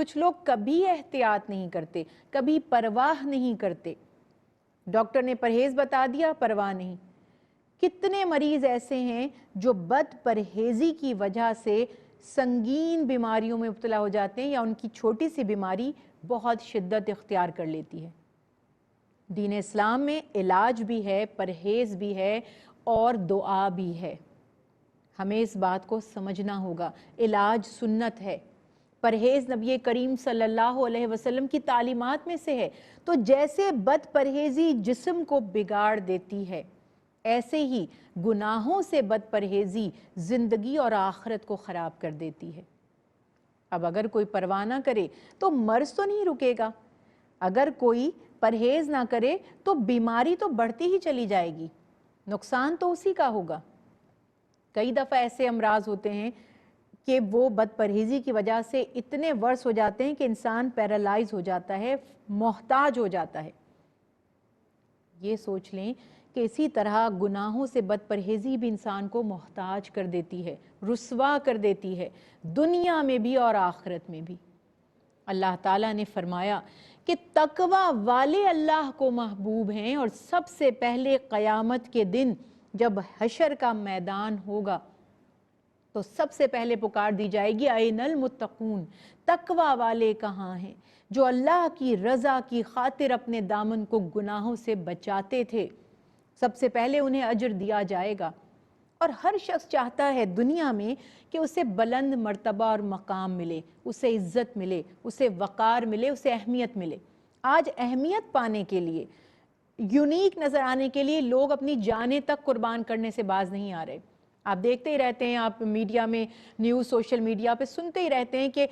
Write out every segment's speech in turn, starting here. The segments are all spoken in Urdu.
کچھ لوگ کبھی احتیاط نہیں کرتے، کبھی پرواہ نہیں کرتے، ڈاکٹر نے پرہیز بتا دیا، پرواہ نہیں۔ کتنے مریض ایسے ہیں جو بد پرہیزی کی وجہ سے سنگین بیماریوں میں مبتلا ہو جاتے ہیں، یا ان کی چھوٹی سی بیماری بہت شدت اختیار کر لیتی ہے۔ دین اسلام میں علاج بھی ہے، پرہیز بھی ہے اور دعا بھی ہے۔ ہمیں اس بات کو سمجھنا ہوگا، علاج سنت ہے، پرہیز نبی کریم صلی اللہ علیہ وسلم کی تعلیمات میں سے ہے۔ تو جیسے بد پرہیزی جسم کو بگاڑ دیتی ہے، ایسے ہی گناہوں سے بد پرہیزی زندگی اور آخرت کو خراب کر دیتی ہے۔ اب اگر کوئی پرواہ نہ کرے تو مرض تو نہیں رکے گا، اگر کوئی پرہیز نہ کرے تو بیماری تو بڑھتی ہی چلی جائے گی، نقصان تو اسی کا ہوگا۔ کئی دفعہ ایسے امراض ہوتے ہیں کہ وہ بد پرہیزی کی وجہ سے اتنے ورس ہو جاتے ہیں کہ انسان پیرالائز ہو جاتا ہے، محتاج ہو جاتا ہے۔ یہ سوچ لیں کہ اسی طرح گناہوں سے بد پرہیزی بھی انسان کو محتاج کر دیتی ہے، رسوا کر دیتی ہے، دنیا میں بھی اور آخرت میں بھی۔ اللہ تعالیٰ نے فرمایا کہ تقوی والے اللہ کو محبوب ہیں، اور سب سے پہلے قیامت کے دن جب حشر کا میدان ہوگا تو سب سے پہلے پکار دی جائے گی، این المتقون، تقوی والے کہاں ہیں جو اللہ کی رضا کی خاطر اپنے دامن کو گناہوں سے بچاتے تھے؟ سب سے پہلے انہیں اجر دیا جائے گا۔ اور ہر شخص چاہتا ہے دنیا میں کہ اسے بلند مرتبہ اور مقام ملے، اسے عزت ملے، اسے وقار ملے، اسے اہمیت ملے۔ آج اہمیت پانے کے لیے، یونیک نظر آنے کے لیے لوگ اپنی جانیں تک قربان کرنے سے باز نہیں آ رہے۔ آپ دیکھتے ہی رہتے ہیں، آپ میڈیا میں، نیوز، سوشل میڈیا پہ سنتے ہی رہتے ہیں کہ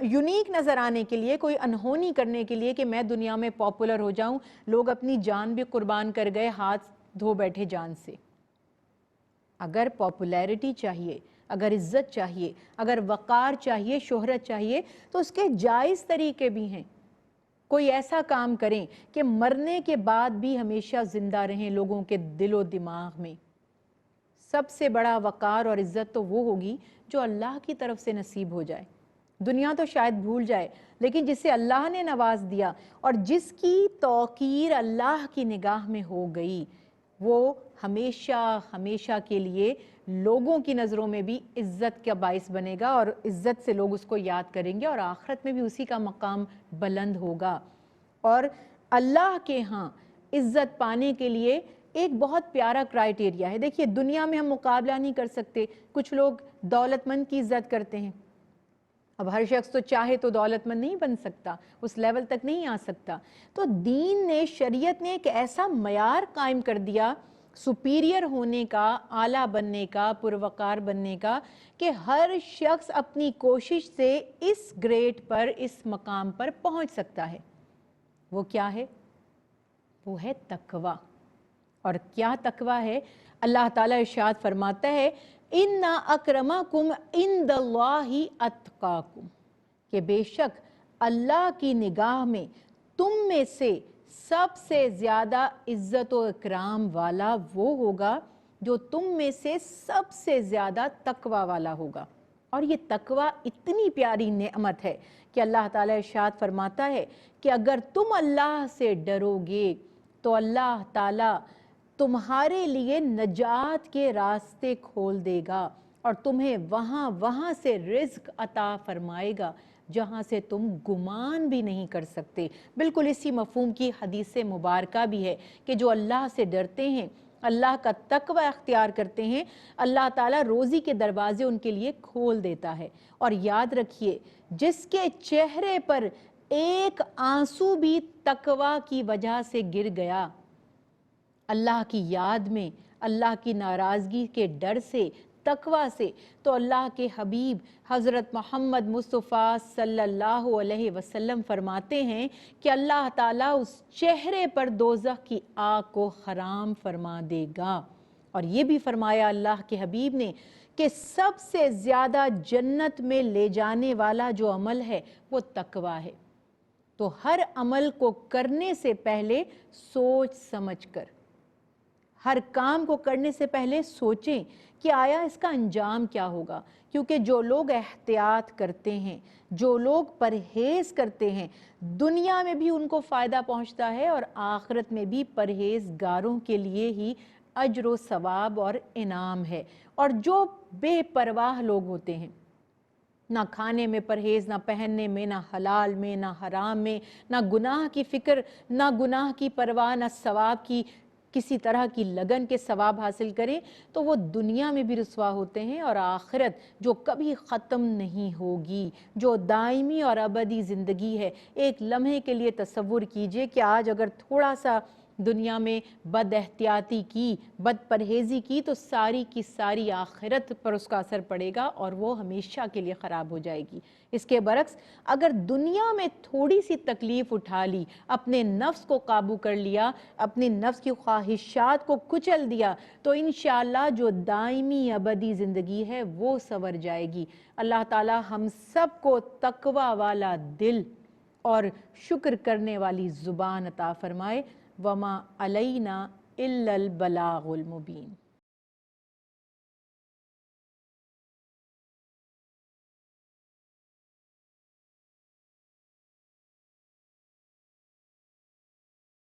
یونیک نظر آنے کے لیے، کوئی انہونی کرنے کے لیے کہ میں دنیا میں پاپولر ہو جاؤں، لوگ اپنی جان بھی قربان کر گئے، ہاتھ دھو بیٹھے جان سے۔ اگر پاپولیرٹی چاہیے، اگر عزت چاہیے، اگر وقار چاہیے، شہرت چاہیے، تو اس کے جائز طریقے بھی ہیں۔ کوئی ایسا کام کریں کہ مرنے کے بعد بھی ہمیشہ زندہ رہیں لوگوں کے دل و دماغ میں۔ سب سے بڑا وقار اور عزت تو وہ ہوگی جو اللہ کی طرف سے نصیب ہو جائے۔ دنیا تو شاید بھول جائے، لیکن جسے اللہ نے نواز دیا اور جس کی توقیر اللہ کی نگاہ میں ہو گئی، وہ ہمیشہ ہمیشہ کے لیے لوگوں کی نظروں میں بھی عزت کا باعث بنے گا، اور عزت سے لوگ اس کو یاد کریں گے، اور آخرت میں بھی اسی کا مقام بلند ہوگا۔ اور اللہ کے ہاں عزت پانے کے لیے ایک بہت پیارا کرائیٹیریا ہے۔ دیکھیے، دنیا میں ہم مقابلہ نہیں کر سکتے، کچھ لوگ دولت مند کی عزت کرتے ہیں۔ اب ہر شخص تو چاہے تو دولت مند نہیں بن سکتا، اس لیول تک نہیں آ سکتا۔ تو دین نے، شریعت نے ایک ایسا معیار قائم کر دیا سپیریئر ہونے کا، اعلیٰ بننے کا، پروقار بننے کا، کہ ہر شخص اپنی کوشش سے اس گریڈ پر، اس مقام پر پہنچ سکتا ہے۔ وہ کیا ہے؟ وہ ہے تقوی۔ اور کیا تقوی ہے؟ اللہ تعالیٰ ارشاد فرماتا ہے، اِنَّ أَكْرَمَكُمْ عِنْدَ اللَّهِ أَتْقَاكُمْ، کہ بے شک اللہ کی نگاہ میں تم میں سے سب سے زیادہ عزت و اکرام والا وہ ہوگا جو تم میں سے سب سے زیادہ تقوی والا ہوگا۔ اور یہ تقوی اتنی پیاری نعمت ہے کہ اللہ تعالیٰ ارشاد فرماتا ہے کہ اگر تم اللہ سے ڈرو گے تو اللہ تعالیٰ تمہارے لیے نجات کے راستے کھول دے گا، اور تمہیں وہاں سے رزق عطا فرمائے گا جہاں سے تم گمان بھی نہیں کر سکتے۔ بالکل اسی مفہوم کی حدیث مبارکہ بھی ہے کہ جو اللہ سے ڈرتے ہیں، اللہ کا تقوی اختیار کرتے ہیں، اللہ تعالیٰ روزی کے دروازے ان کے لیے کھول دیتا ہے۔ اور یاد رکھیے، جس کے چہرے پر ایک آنسو بھی تقوی کی وجہ سے گر گیا، اللہ کی یاد میں، اللہ کی ناراضگی کے ڈر سے، تقوی سے، تو اللہ کے حبیب حضرت محمد مصطفیٰ صلی اللہ علیہ وسلم فرماتے ہیں کہ اللہ تعالیٰ اس چہرے پر دوزخ کی آگ کو حرام فرما دے گا۔ اور یہ بھی فرمایا اللہ کے حبیب نے کہ سب سے زیادہ جنت میں لے جانے والا جو عمل ہے وہ تقوی ہے۔ تو ہر عمل کو کرنے سے پہلے سوچ سمجھ کر، ہر کام کو کرنے سے پہلے سوچیں کہ آیا اس کا انجام کیا ہوگا، کیونکہ جو لوگ احتیاط کرتے ہیں، جو لوگ پرہیز کرتے ہیں، دنیا میں بھی ان کو فائدہ پہنچتا ہے اور آخرت میں بھی پرہیزگاروں کے لیے ہی اجر و ثواب اور انعام ہے۔ اور جو بے پرواہ لوگ ہوتے ہیں، نہ کھانے میں پرہیز، نہ پہننے میں، نہ حلال میں، نہ حرام میں، نہ گناہ کی فکر، نہ گناہ کی پرواہ، نہ ثواب کی کسی طرح کی لگن کے ثواب حاصل کریں، تو وہ دنیا میں بھی رسوا ہوتے ہیں، اور آخرت جو کبھی ختم نہیں ہوگی، جو دائمی اور ابدی زندگی ہے۔ ایک لمحے کے لیے تصور کیجئے کہ آج اگر تھوڑا سا دنیا میں بد احتیاطی کی، بد پرہیزی کی، تو ساری کی ساری آخرت پر اس کا اثر پڑے گا اور وہ ہمیشہ کے لیے خراب ہو جائے گی۔ اس کے برعکس اگر دنیا میں تھوڑی سی تکلیف اٹھا لی، اپنے نفس کو قابو کر لیا، اپنے نفس کی خواہشات کو کچل دیا، تو انشاءاللہ جو دائمی ابدی زندگی ہے وہ سنور جائے گی۔ اللہ تعالی ہم سب کو تقوی والا دل اور شکر کرنے والی زبان عطا فرمائے۔ وما علینا الا البلاغ المبین۔